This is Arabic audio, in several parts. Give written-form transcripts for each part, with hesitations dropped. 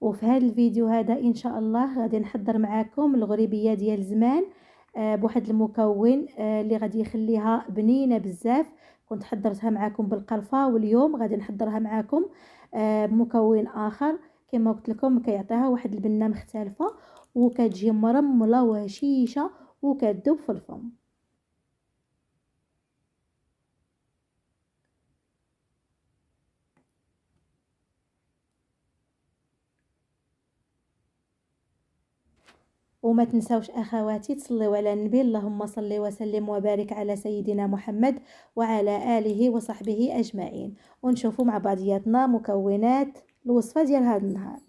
وفي هذا الفيديو هذا ان شاء الله غادي نحضر معاكم الغريبيه ديال زمان بواحد المكون اللي غادي يخليها بنينه بزاف. كنت حضرتها معاكم بالقرفه، واليوم غادي نحضرها معاكم بمكون اخر كما قلت لكم كيعطيها واحد البنه مختلفه وكتجي مرمله وهشيشه وكتذوب في الفم. وما تنساوش اخواتي تصليوا على النبي، اللهم صل وسلم وبارك على سيدنا محمد وعلى اله وصحبه اجمعين. ونشوفوا مع بعضياتنا مكونات الوصفه ديال هذا النهار.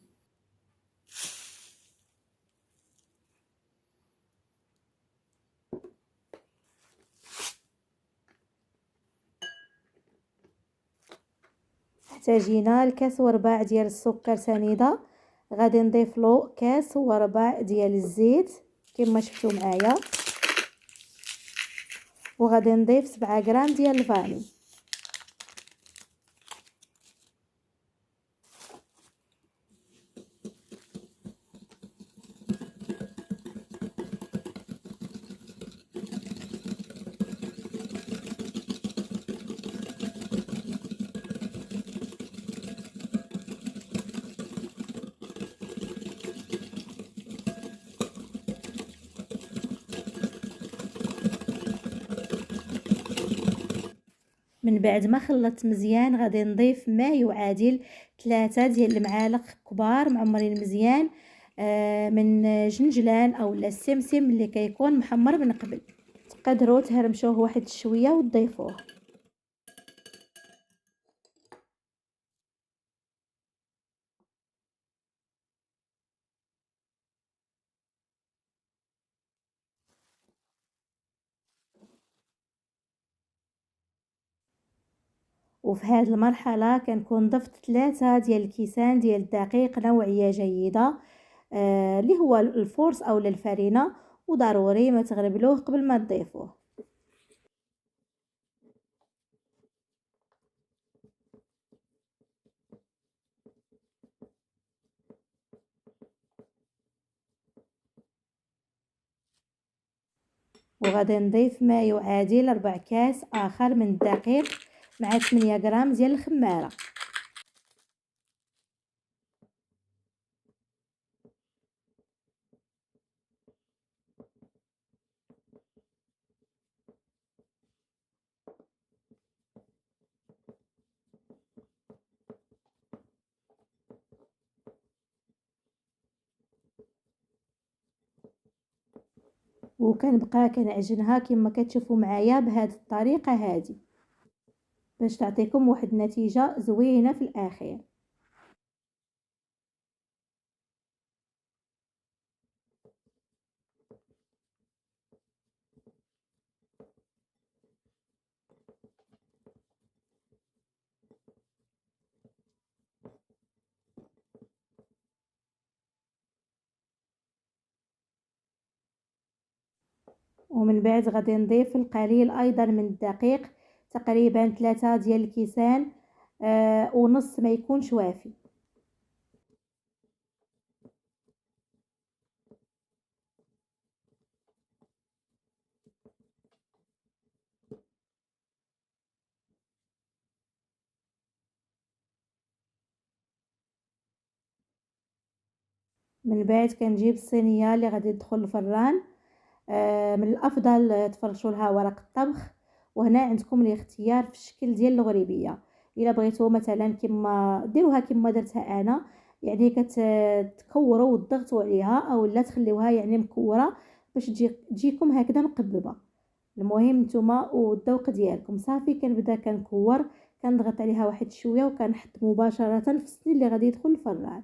احتاجينا الكاس ورباع ديال السكر سنيده، غادي نضيف له كاس ورباع ديال الزيت كما شفتوا معايا، وغادي نضيف 7 غرام ديال الفاني. من بعد ما خلطت مزيان غادي نضيف ما يعادل 3 ديال المعالق كبار معمرين مزيان من جنجلان او السمسم اللي كيكون محمر من قبل. تقدروا تهرمشوه واحد شويه وتضيفوه. وفي هذه المرحله كنكون ضفت 3 ديال الكيسان ديال الدقيق نوعيه جيده اللي هو الفورس او الفرينه، وضروري ما تغربلوه قبل ما تضيفوه. وغادي نضيف ما يعادل 4 كاس اخر من الدقيق مع 8 غرام ديال الخماره. وكنبقى كنعجنها كما كتشوفوا معايا بهذه الطريقه هذه باش تعطيكم واحد النتيجه زوينه في الاخير. ومن بعد غادي نضيف القليل ايضا من الدقيق، تقريبا 3 ديال الكيسان ونص ما يكونش وافي. من بعد كنجيب الصينيه اللي غادي تدخل الفران. من الافضل تفرشوا لها ورق الطبخ، وهنا عندكم الاختيار في الشكل ديال الغريبيه. الا بغيتوا مثلا كما ديروها كما درتها انا، يعني كتكوروا وتضغطوا عليها او لا تخليوها يعني مكوره باش تجيكم هكذا مقببه. المهم نتوما والذوق ديالكم. صافي كنبدا كنكور، كنضغط عليها واحد شويه وكنحط مباشره في السن اللي غادي يدخل الفران.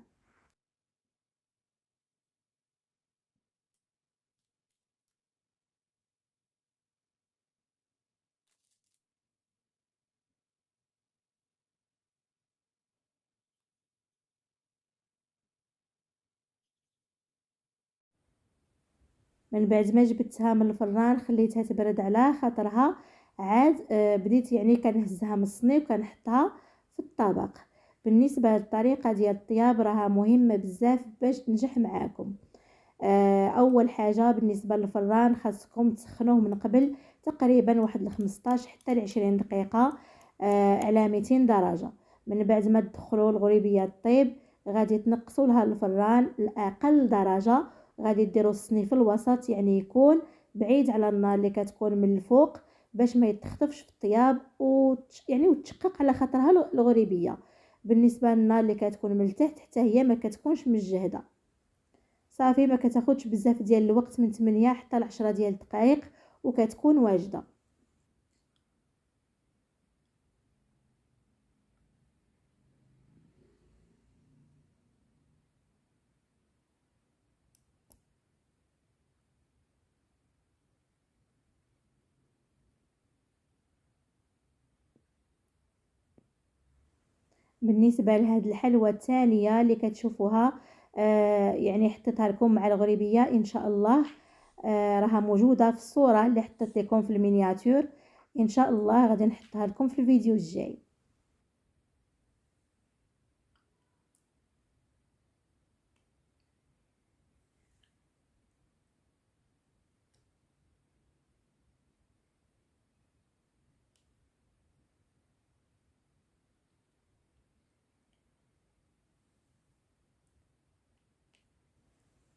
من بعد ما جبتها من الفران خليتها تبرد على خاطرها، عاد بديت يعني كنهزها من الصيني وكنحطها في الطبق بالنسبه للطريقه ديال الطياب راها مهمه بزاف باش تنجح معاكم. اول حاجه بالنسبه للفران خاصكم تسخنوه من قبل تقريبا واحد 15 حتى ل 20 دقيقه على 200 درجه. من بعد ما تدخلوا الغريبيه طيب غادي تنقصوا لها الفران لاقل درجه، غادي ديروا الصني في الوسط يعني يكون بعيد على النار اللي كتكون من الفوق باش ما يتخطفش في الطياب يعني وتشقق على خاطرها الغريبيه. بالنسبه للنار اللي كتكون من التحت حتى هي ما كتكونش مجهده. صافي ما كتاخذش بزاف ديال الوقت، من 8 حتى ل 10 ديال الدقائق وكتكون واجده. بالنسبه لهاد الحلوى الثانيه اللي كتشوفوها يعني حطيتها لكم مع الغريبيه ان شاء الله، راها موجوده في الصوره اللي حطيت لكم في المينياتور. ان شاء الله غادي نحطها لكم في الفيديو الجاي.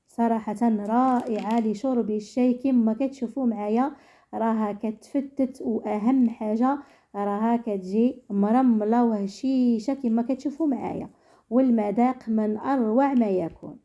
صراحة رائعة لشرب الشاي كما كتشوفوا معايا، راها كتفتت واهم حاجة راها كتجي مرملة وهشيشة كما كتشوفوا معايا، والمذاق من اروع ما يكون.